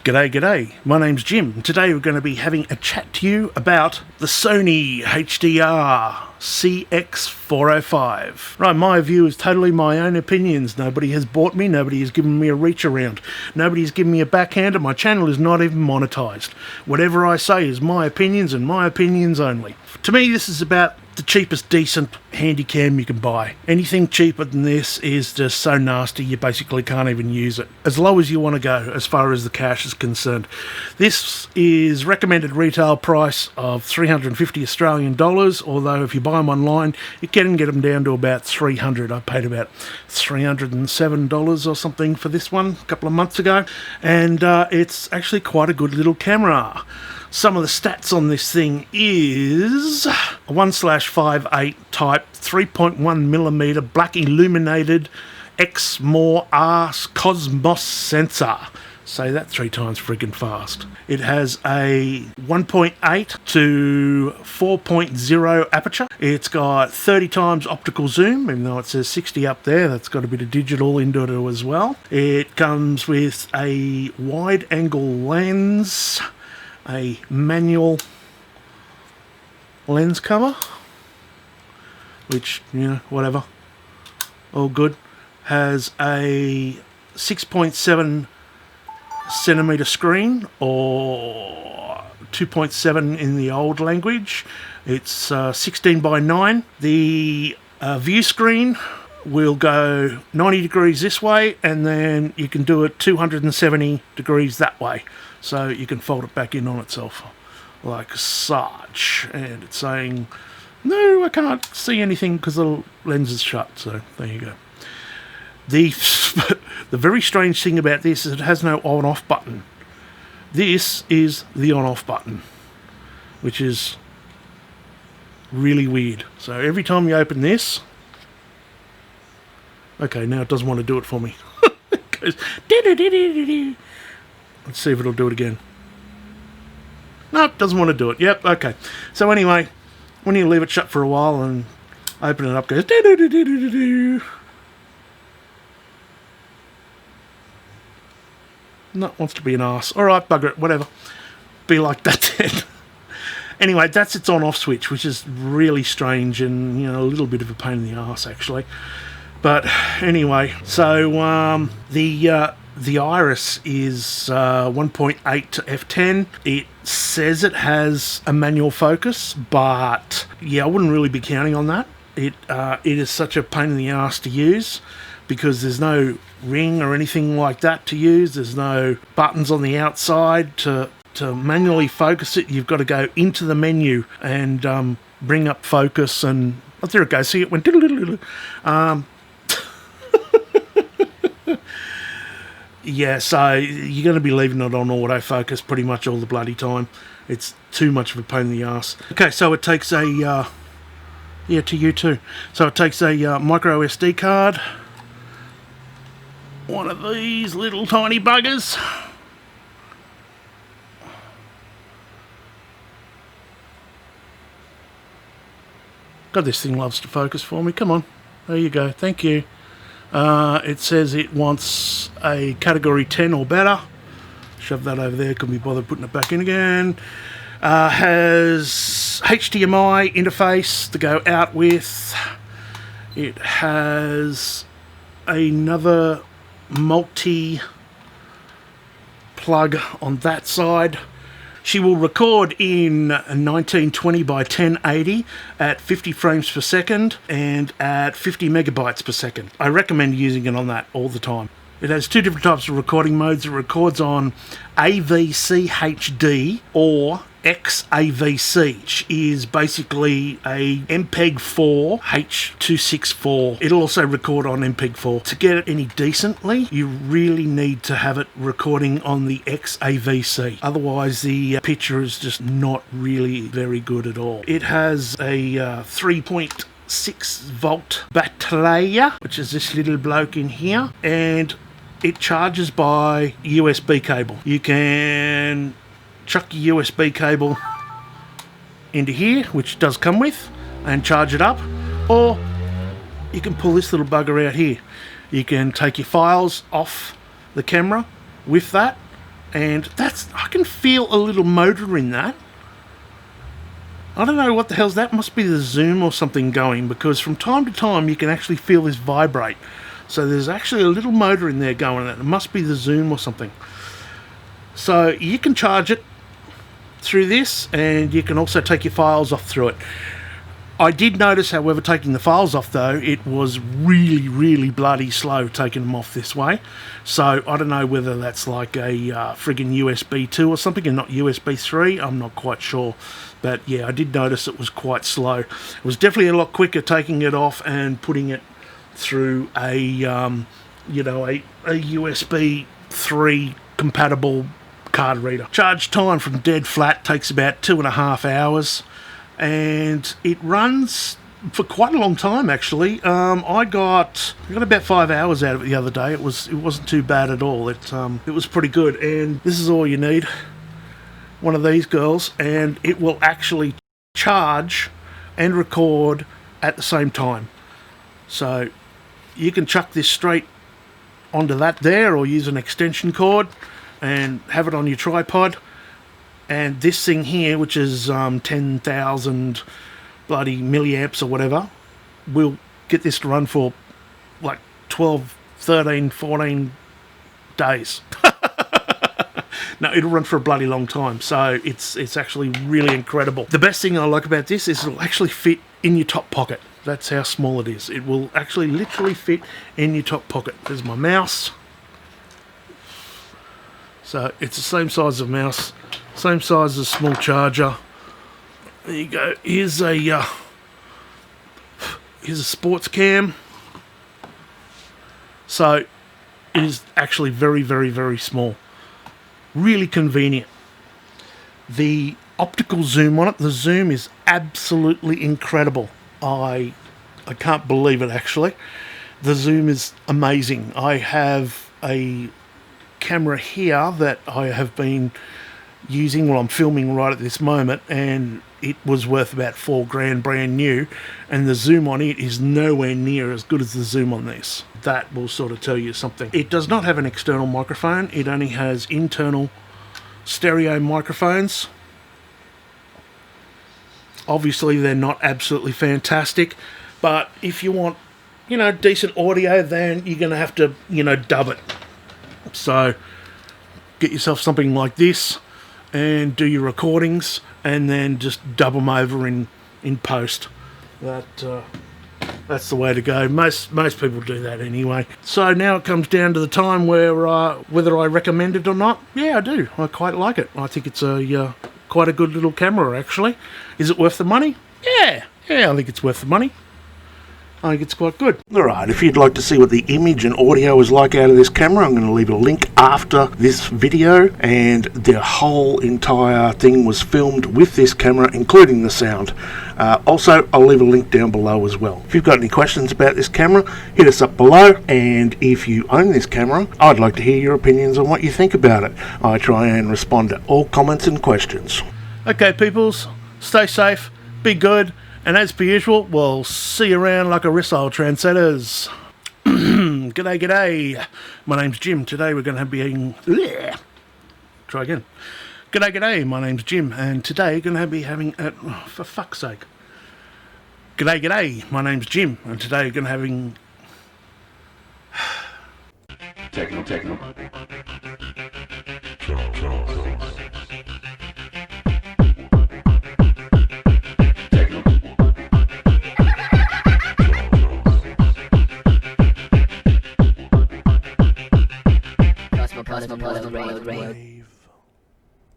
G'day, my name's Jim. Today we're going to be having a chat to you about the Sony HDR-CX405. Right, my view is totally my own opinions. Nobody has bought me, nobody has given me a reach around, nobody has given me a backhand, and my channel is not even monetized. Whatever I say is my opinions and my opinions only. To me, this is about the cheapest decent handy cam you can buy. Anything cheaper than this is just so nasty you basically can't even use it. As low as you want to go as far as the cash is concerned. This is recommended retail price of 350 Australian dollars, although if you buy them online you can get them down to about 300. I paid about $307 or something for this one a couple of months ago, and it's actually quite a good little camera. Some of the stats on this thing is a 1/5/8 type 3.1mm black illuminated Exmor R CMOS Sensor. Say that 3 times friggin' fast. It has a 1.8 to 4.0 aperture. It's got 30 times optical zoom, even though it says 60 up there. That's got a bit of digital into it as well. It comes with a wide angle lens, a manual lens cover, which, you know, whatever, all good. Has a 6.7 centimeter screen, or 2.7 in the old language. It's 16 by 9. The view screen will go 90 degrees this way, and then you can do it 270 degrees that way. So you can fold it back in on itself like such. And it's saying, no, I can't see anything because the lens is shut. So there you go. The very strange thing about this is it has no on-off button. This is the on-off button, which is really weird. So every time you open this... Okay, now it doesn't want to do it for me. It goes... Let's see if it'll do it again. No, it doesn't want to do it. Yep, okay. So anyway, when you leave it shut for a while and open it up, it goes... No, wants to be an arse. Alright, bugger it, whatever. Be like that then. Anyway, that's its on-off switch, which is really strange and, you know, a little bit of a pain in the arse, actually. But anyway, so the iris is 1.8 to f10. It says it has a manual focus, but yeah, I wouldn't really be counting on that. It is such a pain in the ass to use because there's no ring or anything like that to use. There's no buttons on the outside to manually focus it. You've got to go into the menu and bring up focus, and oh, there it goes. See, it went yeah, so you're going to be leaving it on autofocus pretty much all the bloody time. It's too much of a pain in the ass. Okay, so it takes a, yeah, to you too. So it takes a micro SD card. One of these little tiny buggers. God, this thing loves to focus for me. Come on. There you go. Thank you. It says it wants a category 10 or better. Shove that over there, couldn't be bothered putting it back in again. Has HDMI interface to go out with. It has another multi plug on that side. She will record in 1920 by 1080 at 50 frames per second and at 50 megabytes per second. I recommend using it on that all the time. It has 2 different types of recording modes. It records on AVCHD or XAVC, which is basically a MPEG-4 H.264. It'll also record on MPEG-4. To get it any decently, you really need to have it recording on the XAVC. Otherwise, the picture is just not really very good at all. It has a 3.6 volt battery, which is this little bloke in here, and it charges by USB cable. You can chuck your USB cable into here, which does come with, and charge it up, or you can pull this little bugger out here. You can take your files off the camera with that and I can feel a little motor in that. I don't know what the hell's that. Must be the zoom or something going, because from time to time you can actually feel this vibrate. So there's actually a little motor in there going, and it must be the zoom or something. So you can charge it through this, and you can also take your files off through it. I did notice, however, taking the files off though, it was really, really bloody slow taking them off this way. So I don't know whether that's like a friggin' USB 2 or something and not USB 3. I'm not quite sure. But yeah, I did notice it was quite slow. It was definitely a lot quicker taking it off and putting it through a, you know, a USB 3 compatible card reader. Charge time from dead flat takes about 2.5 hours. And it runs for quite a long time, actually. I got about 5 hours out of it the other day. It wasn't too bad at all. It was pretty good. And this is all you need. One of these girls, and it will actually charge and record at the same time. So you can chuck this straight onto that there, or use an extension cord and have it on your tripod. And this thing here, which is 10,000 bloody milliamps or whatever, will get this to run for like 12, 13, 14 days. No, it'll run for a bloody long time. So it's actually really incredible. The best thing I like about this is it'll actually fit in your top pocket. That's how small it is. It will actually literally fit in your top pocket. There's my mouse. So it's the same size as a mouse. Same size as a small charger. There you go. Here's a sports cam. So it is actually very, very, very small. Really convenient. The optical zoom on it, the zoom is absolutely incredible. I can't believe it, actually. The zoom is amazing. I have a camera here that I have been using while I'm filming right at this moment, and it was worth about $4,000 brand new, and the zoom on it is nowhere near as good as the zoom on this. That will sort of tell you something. It does not have an external microphone. It only has internal stereo microphones. Obviously they're not absolutely fantastic, but if you want, you know, decent audio, then you're going to have to, you know, dub it. So get yourself something like this and do your recordings, and then just dub them over in post. That's the way to go. Most people do that anyway. So now it comes down to the time where whether I recommend it or not. Yeah, I do. I quite like it. I think it's a quite a good little camera, actually. Is it worth the money? Yeah, I think it's worth the money. I think it's quite good. Alright, if you'd like to see what the image and audio is like out of this camera, I'm going to leave a link after this video, and the whole entire thing was filmed with this camera, including the sound. Also, I'll leave a link down below as well. If you've got any questions about this camera, hit us up below, and if you own this camera, I'd like to hear your opinions on what you think about it. I try and respond to all comments and questions. Okay, peoples, stay safe, be good, and as per usual, we'll see you around like a Rissole trendsetters. G'day. My name's Jim. Today we're going to be having... Try again. G'day. My name's Jim, and today we're going to be having... for fuck's sake. G'day. My name's Jim, and today we're going to having... Techno. Cosmo, Rail.